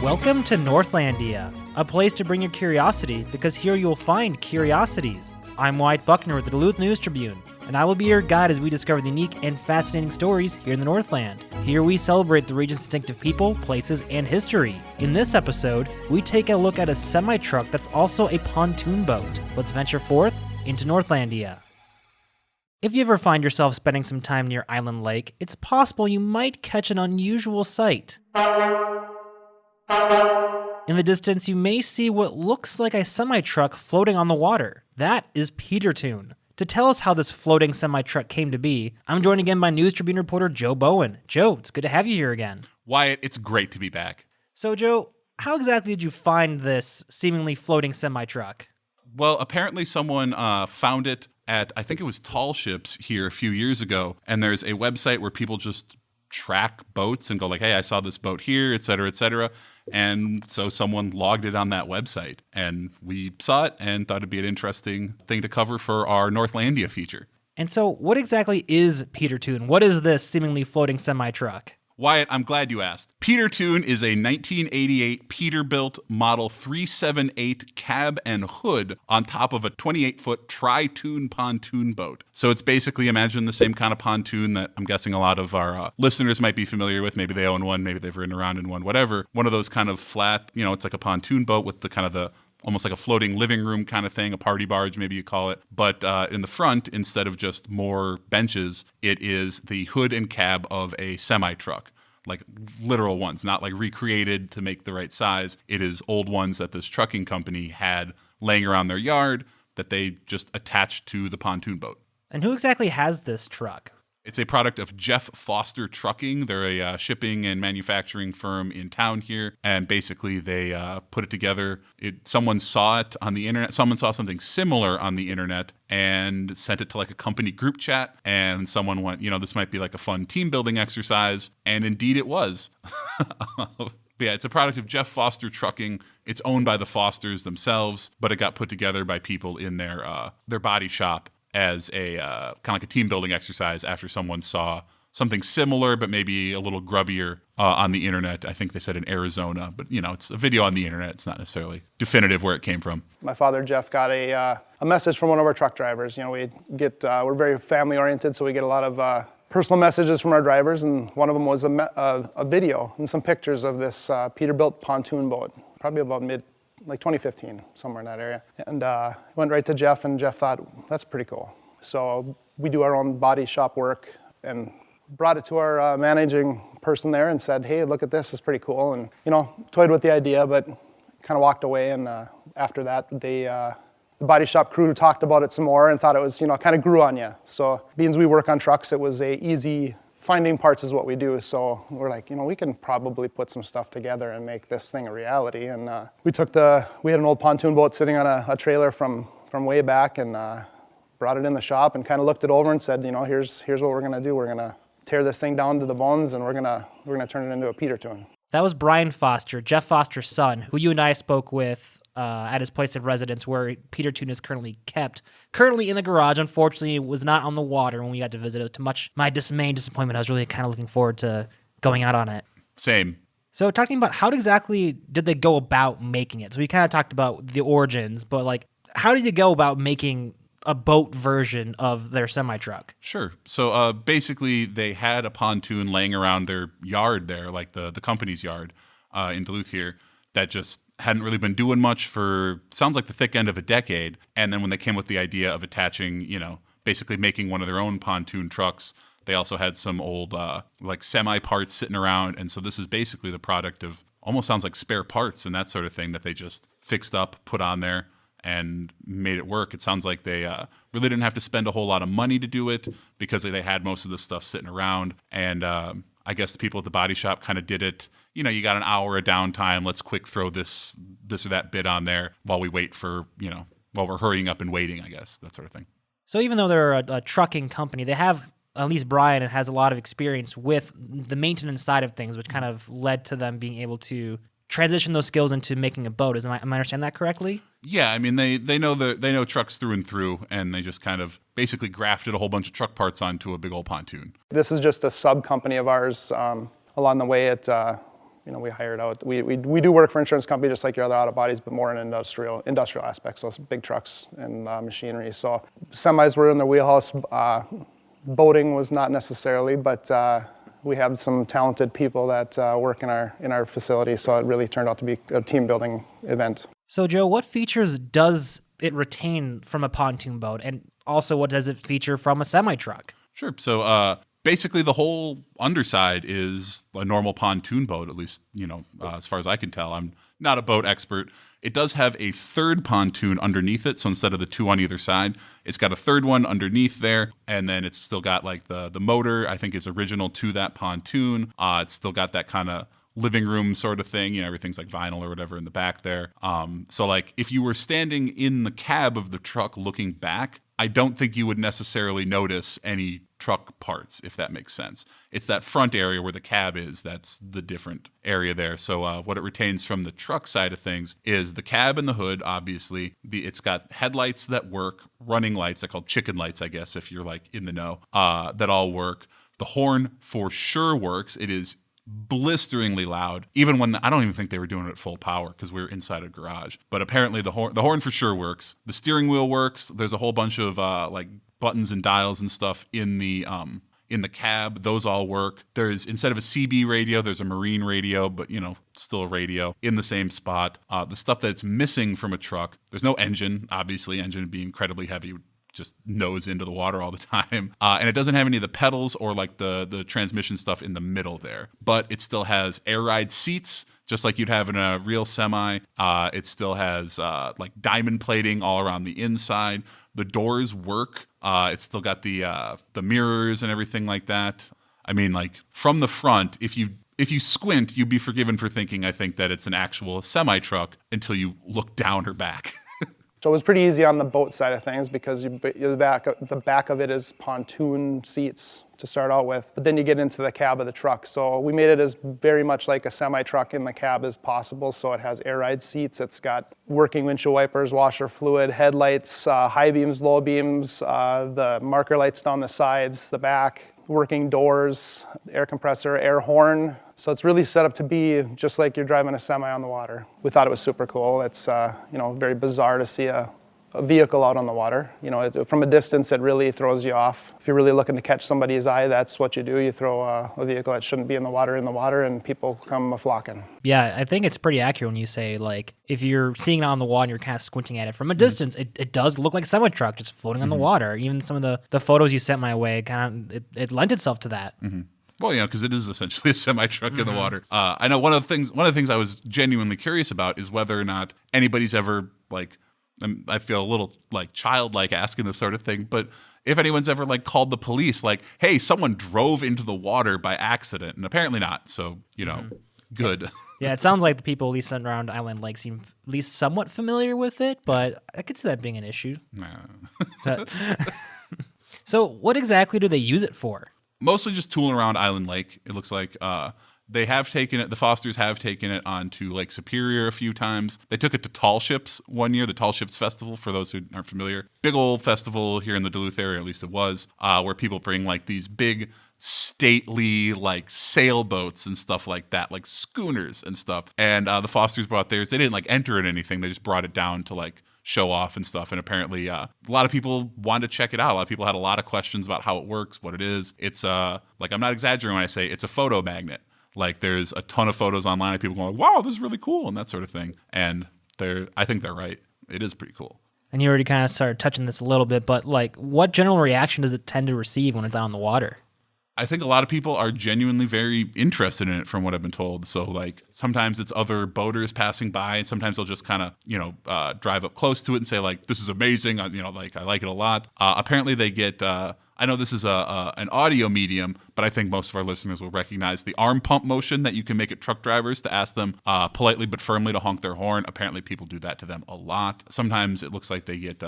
Welcome to Northlandia, a place to bring your curiosity because here you'll find curiosities. I'm Wyatt Buckner with the Duluth News Tribune, and I will be your guide as we discover the unique and fascinating stories here in the Northland. Here we celebrate the region's distinctive people, places, and history. In this episode, we take a look at a semi-truck that's also a pontoon boat. Let's venture forth into Northlandia. If you ever find yourself spending some time near Island Lake, it's possible you might catch an unusual sight. In the distance, you may see what looks like a semi-truck floating on the water. That is Petertoon. To tell us how this floating semi-truck came to be, I'm joined again by News Tribune reporter Joe Bowen. Joe, it's good to have you here again. Wyatt, it's great to be back. So, Joe, how exactly did you find this seemingly floating semi-truck? Well, apparently someone found it at, I think it was Tall Ships here a few years ago, and there's a website where people just track boats and go like, hey, I saw this boat here, et cetera, et cetera. And so someone logged it on that website, and we saw it and thought it'd be an interesting thing to cover for our Northlandia feature. And so what exactly is Petertoon? What is this seemingly floating semi-truck? Wyatt, I'm glad you asked. Petertoon is a 1988 Peterbilt Model 378 cab and hood on top of a 28-foot tri-toon pontoon boat. So it's basically, imagine the same kind of pontoon that I'm guessing a lot of our listeners might be familiar with. Maybe they own one, maybe they've ridden around in one, whatever. One of those kind of flat, it's like a pontoon boat with the kind of the almost like a floating living room kind of thing, a party barge, maybe you call it. But in the front, instead of just more benches, it is the hood and cab of a semi-truck, like literal ones, not like recreated to make the right size. It is old ones that this trucking company had laying around their yard that they just attached to the pontoon boat. And who exactly has this truck? It's a product of Jeff Foster Trucking. They're a shipping and manufacturing firm in town here, and basically they put it together. Someone saw it on the internet. Someone saw something similar on the internet and sent it to like a company group chat, and someone went, this might be like a fun team building exercise, and indeed it was. But yeah, it's a product of Jeff Foster Trucking. It's owned by the Fosters themselves, but it got put together by people in their body shop as a kind of like a team building exercise after someone saw something similar, but maybe a little grubbier on the internet. I think they said in Arizona, but it's a video on the internet. It's not necessarily definitive where it came from. My father, Jeff, got a message from one of our truck drivers. We're very family oriented, so we get a lot of personal messages from our drivers, and one of them was a video and some pictures of this Peterbilt pontoon boat, probably about 2015, somewhere in that area. And went right to Jeff, and Jeff thought, that's pretty cool. So we do our own body shop work and brought it to our managing person there and said, hey, look at this, it's pretty cool. And, toyed with the idea, but kind of walked away. And after that, the body shop crew talked about it some more and thought it was, kind of grew on you. So being we work on trucks, it was a easy finding parts is what we do, so we're like, we can probably put some stuff together and make this thing a reality. And we had an old pontoon boat sitting on a trailer from way back, and brought it in the shop and kind of looked it over and said, here's what we're gonna do. We're gonna tear this thing down to the bones, and we're gonna turn it into a Petertoon. That was Brian Foster, Jeff Foster's son, who you and I spoke with at his place of residence where Petertoon is currently kept. Currently in the garage. Unfortunately, it was not on the water when we got to visit it. To much my dismay and disappointment, I was really kind of looking forward to going out on it. Same. So talking about how exactly did they go about making it? So we kind of talked about the origins, but how did you go about making a boat version of their semi-truck? Sure. So basically they had a pontoon laying around their yard there, like the company's yard in Duluth here, that just hadn't really been doing much for, sounds like the thick end of a decade. And then when they came with the idea of attaching, basically making one of their own pontoon trucks, they also had some old semi parts sitting around. And so this is basically the product of almost sounds like spare parts and that sort of thing that they just fixed up, put on there, and made it work. It sounds like they really didn't have to spend a whole lot of money to do it because they had most of the stuff sitting around. And I guess the people at the body shop kind of did it. You got an hour of downtime. Let's quick throw this or that bit on there while we wait for, while we're hurrying up and waiting, I guess, that sort of thing. So even though they're a trucking company, they have, at least Brian, has a lot of experience with the maintenance side of things, which kind of led to them being able to transition those skills into making a boat. Am I understanding that correctly? Yeah, I mean they know trucks through and through, and they just kind of basically grafted a whole bunch of truck parts onto a big old pontoon. This is just a sub company of ours. Along the way, we hired out. We do work for insurance company just like your other auto bodies, but more in industrial aspects, so big trucks and machinery. So semis were in their wheelhouse. Boating was not necessarily, but we have some talented people that work in our facility, so it really turned out to be a team building event. So Joe, what features does it retain from a pontoon boat, and also what does it feature from a semi-truck? Sure. So basically the whole underside is a normal pontoon boat, at least, as far as I can tell. I'm not a boat expert. It does have a third pontoon underneath it. So instead of the two on either side, it's got a third one underneath there. And then it's still got like the motor, I think is original to that pontoon. It's still got that kind of living room sort of thing. Everything's like vinyl or whatever in the back there. So like if you were standing in the cab of the truck looking back, I don't think you would necessarily notice any truck parts, if that makes sense. It's that front area where the cab is, that's the different area there. So what it retains from the truck side of things is the cab and the hood, obviously. It's got headlights that work, running lights, they're called chicken lights, I guess, if you're like in the know, that all work. The horn for sure works. It is blisteringly loud, even when I don't even think they were doing it at full power because we were inside a garage. But apparently the horn for sure works. The steering wheel works. There's a whole bunch of like buttons and dials and stuff in the cab. Those all work. There's, instead of a CB radio, there's a marine radio, but still a radio in the same spot. The stuff that's missing from a truck, there's no engine. Obviously, engine would be incredibly heavy, just nose into the water all the time. And it doesn't have any of the pedals or like the transmission stuff in the middle there. But it still has air ride seats, just like you'd have in a real semi. It still has like diamond plating all around the inside. The doors work. It's still got the mirrors and everything like that. I mean, like from the front, if you squint, you'd be forgiven for thinking, I think, that it's an actual semi-truck until you look down her back. So it was pretty easy on the boat side of things because the back of it is pontoon seats to start out with, but then you get into the cab of the truck. So we made it as very much like a semi-truck in the cab as possible. So it has air ride seats, it's got working windshield wipers, washer fluid, headlights, high beams, low beams, the marker lights down the sides, the back, working doors, air compressor, air horn. So it's really set up to be just like you're driving a semi on the water. We thought it was super cool. It's very bizarre to see a vehicle out on the water. From a distance, it really throws you off. If you're really looking to catch somebody's eye, that's what you do. You throw a vehicle that shouldn't be in the water, and people come a-flocking. Yeah, I think it's pretty accurate when you say, like, if you're seeing it on the water and you're kind of squinting at it from a distance, it does look like a semi-truck just floating on the water. Even some of the photos you sent my way, it lent itself to that. Mm-hmm. Well, because it is essentially a semi-truck in the water. I know one of the things I was genuinely curious about is whether or not anybody's ever, like, I feel a little like childlike asking this sort of thing, but if anyone's ever like called the police, like, hey, someone drove into the water by accident, and apparently not. So, good. Yeah, it sounds like the people at least around Island Lake seem at least somewhat familiar with it, but I could see that being an issue. Nah. So what exactly do they use it for? Mostly just tooling around Island Lake. It looks like they have taken it, the Fosters have taken it onto Lake Superior a few times. They took it to Tall Ships one year, the Tall Ships Festival, for those who aren't familiar. Big old festival here in the Duluth area, at least it was, where people bring like these big, stately like sailboats and stuff like that, like schooners and stuff. And the Fosters brought theirs. They didn't like enter in anything. They just brought it down to like show off and stuff. And apparently a lot of people wanted to check it out. A lot of people had a lot of questions about how it works, what it is. It's like, I'm not exaggerating when I say it's a photo magnet. Like there's a ton of photos online of people going, wow, this is really cool, and that sort of thing. And I think they're right. It is pretty cool. And you already kind of started touching this a little bit, but like what general reaction does it tend to receive when it's out on the water? I think a lot of people are genuinely very interested in it from what I've been told. So like sometimes it's other boaters passing by, and sometimes they'll just kind of, drive up close to it and say like, this is amazing. I like it a lot. Apparently they get, I know this is an audio medium, but I think most of our listeners will recognize the arm pump motion that you can make at truck drivers to ask them politely but firmly to honk their horn. Apparently people do that to them a lot. Sometimes it looks like they get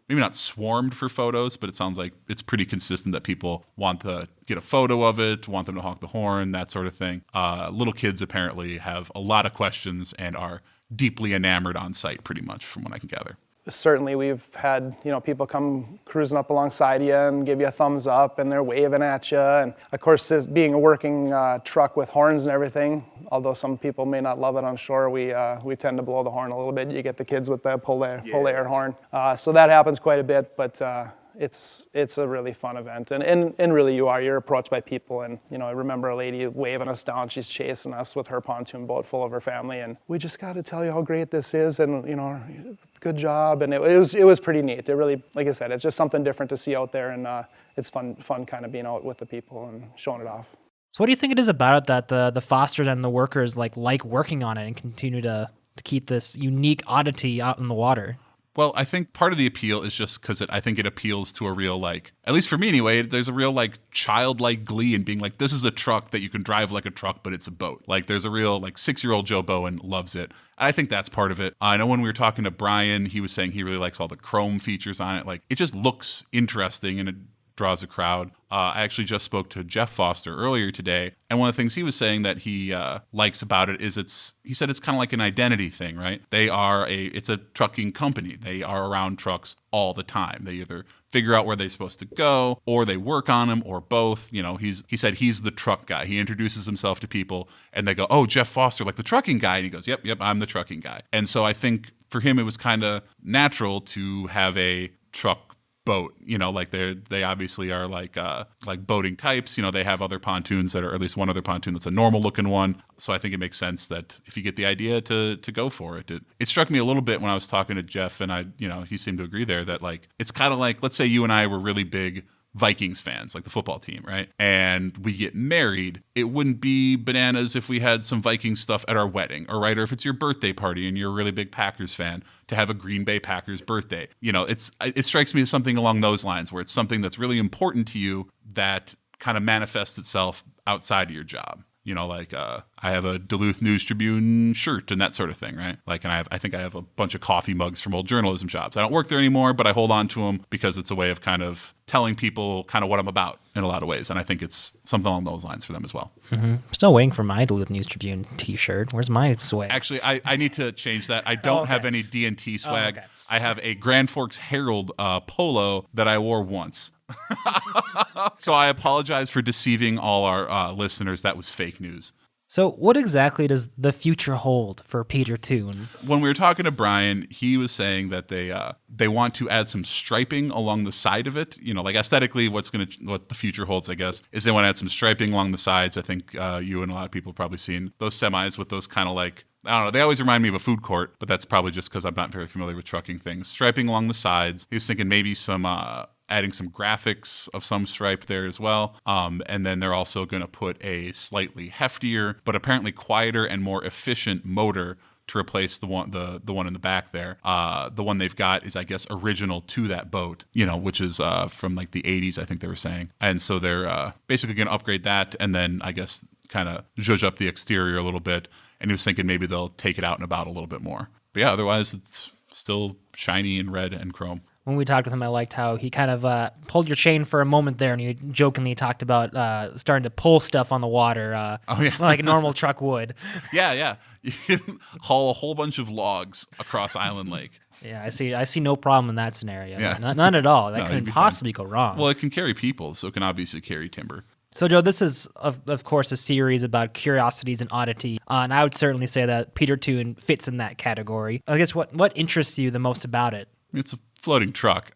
maybe not swarmed for photos, but it sounds like it's pretty consistent that people want to get a photo of it, want them to honk the horn, that sort of thing. Little kids apparently have a lot of questions and are deeply enamored on site, pretty much, from what I can gather. certainly we've had, people come cruising up alongside you and give you a thumbs up, and they're waving at you. And of course, this being a working truck with horns and everything, although some people may not love it on shore, we tend to blow the horn a little bit. You get the kids with the pull air horn. So that happens quite a bit, but it's a really fun event. And really you're approached by people, and I remember a lady waving us down. She's chasing us with her pontoon boat full of her family, and we just got to tell you how great this is, and good job. And it was pretty neat. It really, like I said, it's just something different to see out there, and it's fun kind of being out with the people and showing it off. So what do you think it is about it that the Fosters and the workers like working on it and continue to keep this unique oddity out in the water? Well, I think part of the appeal is just because I think it appeals to a real, at least for me anyway, there's a real, childlike glee in being this is a truck that you can drive like a truck, but it's a boat. There's a real, 6-year-old Joe Bowen loves it. I think that's part of it. I know when we were talking to Brian, he was saying he really likes all the chrome features on it. It just looks interesting, and it draws a crowd. I actually just spoke to Jeff Foster earlier today, and one of the things he was saying that he likes about it is he said it's kind of like an identity thing, right? It's a trucking company. They are around trucks all the time. They either figure out where they're supposed to go, or they work on them, or both. He said he's the truck guy. He introduces himself to people, and they go, "Oh, Jeff Foster, the trucking guy," and he goes, "Yep, I'm the trucking guy." And so I think for him it was kind of natural to have a truck boat, they obviously are like boating types. They have other pontoons that are, or at least one other pontoon that's a normal looking one. So I think it makes sense that if you get the idea to go for it. It struck me a little bit when I was talking to Jeff, and he seemed to agree there that it's kind of let's say you and I were really big Vikings fans, like the football team, right? And we get married. It wouldn't be bananas if we had some Vikings stuff at our wedding, or if it's your birthday party and you're a really big Packers fan, to have a Green Bay Packers birthday. It strikes me as something along those lines, where it's something that's really important to you that kind of manifests itself outside of your job. I have a Duluth News Tribune shirt and that sort of thing, right? And I think I have a bunch of coffee mugs from old journalism shops. I don't work there anymore, but I hold on to them because it's a way of kind of telling people kind of what I'm about in a lot of ways. And I think it's something along those lines for them as well. Mm-hmm. Still waiting for my Duluth News Tribune t-shirt. Where's my swag? Actually, I need to change that. I don't have any D&T swag. Okay. I have a Grand Forks Herald polo that I wore once. So I apologize for deceiving all our listeners. That was fake news. So what exactly does the future hold for Petertoon? When we were talking to Brian, he was saying that they want to add some striping along the side of it. Aesthetically, what the future holds, I guess, is they want to add some striping along the sides. I think you and a lot of people have probably seen those semis with those kind of I don't know, they always remind me of a food court, but that's probably just because I'm not very familiar with trucking things. Striping along the sides. He was thinking maybe some adding some graphics of some stripe there as well. And then they're also going to put a slightly heftier, but apparently quieter and more efficient motor to replace the one in the back there. The one they've got is, I guess, original to that boat, which is from the 80s, I think they were saying. And so they're basically going to upgrade that, and then I guess kind of zhuzh up the exterior a little bit. And he was thinking maybe they'll take it out and about a little bit more. But yeah, otherwise it's still shiny and red and chrome. When we talked with him, I liked how he kind of pulled your chain for a moment there, and he jokingly talked about starting to pull stuff on the water like a normal truck would. Yeah. You can haul a whole bunch of logs across Island Lake. Yeah, I see no problem in that scenario. Yeah. None at all. That couldn't possibly go wrong. Well, it can carry people, so it can obviously carry timber. So, Joe, this is, of course, a series about curiosities and oddity, and I would certainly say that Petertoon fits in that category. I guess what interests you the most about it? It's a floating truck.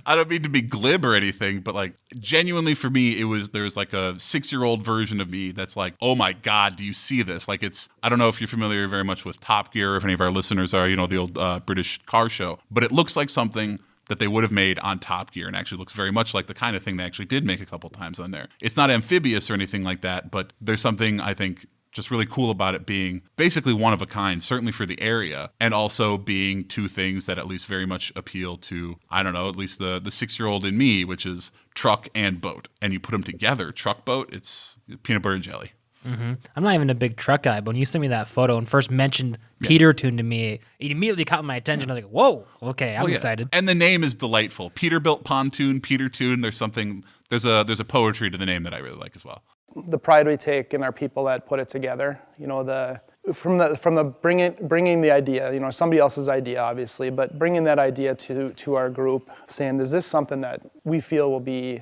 I don't mean to be glib or anything, but genuinely for me, there's a 6-year-old version of me that's oh my God, do you see this? I don't know if you're familiar very much with Top Gear, or if any of our listeners are, the old British car show, but it looks like something that they would have made on Top Gear, and actually looks very much like the kind of thing they actually did make a couple times on there. It's not amphibious or anything like that, but there's something I think just really cool about it being basically one of a kind, certainly for the area, and also being two things that at least very much appeal to, I don't know, at least the 6-year-old in me, which is truck and boat. And you put them together, truck, boat, it's peanut butter and jelly. Mm-hmm. I'm not even a big truck guy, but when you sent me that photo and first mentioned Petertoon to me, it immediately caught my attention. I was like, whoa, okay, I'm excited. And the name is delightful. Peterbilt pontoon, Petertoon, there's a poetry to the name that I really like as well. The pride we take in our people that put it together, the from the bringing the idea, somebody else's idea, obviously, but bringing that idea to our group, saying, is this something that we feel will be,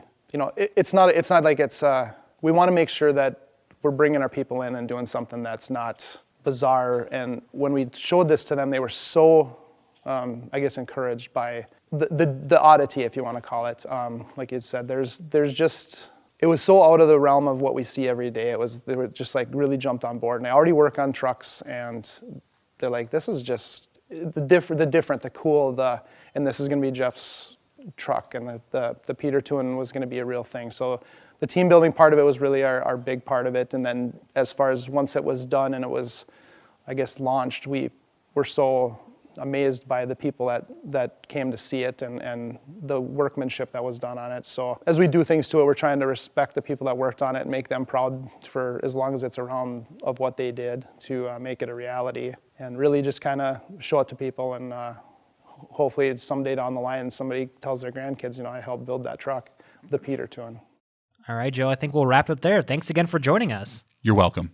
it's not like it's, we want to make sure that we're bringing our people in and doing something that's not bizarre. And when we showed this to them, they were so, I guess, encouraged by the oddity, if you want to call it. Like you said, there's just, it was so out of the realm of what we see every day. They were just like really jumped on board. And I already work on trucks, and they're like, this is just the different, the cool, and this is going to be Jeff's truck, and the Petertoon was going to be a real thing. So the team building part of it was really our big part of it. And then as far as once it was done and it was, I guess, launched, we were so amazed by the people that came to see it and the workmanship that was done on it. So as we do things to it, we're trying to respect the people that worked on it and make them proud for as long as it's around of what they did to make it a reality, and really just kind of show it to people. And hopefully someday down the line, somebody tells their grandkids, I helped build that truck, the Petertoon. All right, Joe, I think we'll wrap up there. Thanks again for joining us. You're welcome.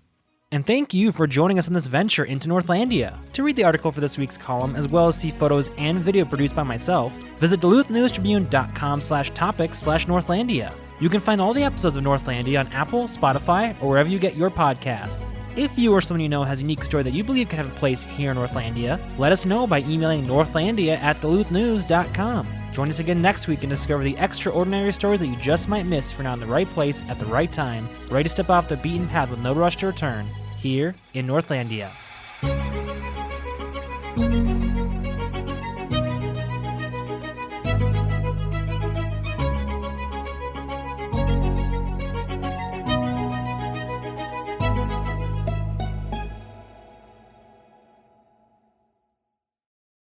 And thank you for joining us on this venture into Northlandia. To read the article for this week's column, as well as see photos and video produced by myself, visit duluthnewstribune.com/topics/Northlandia. You can find all the episodes of Northlandia on Apple, Spotify, or wherever you get your podcasts. If you or someone you know has a unique story that you believe could have a place here in Northlandia, let us know by emailing northlandia@duluthnew's.com. Join us again next week and discover the extraordinary stories that you just might miss if you're not in the right place at the right time, ready to step off the beaten path with no rush to return, here in Northlandia.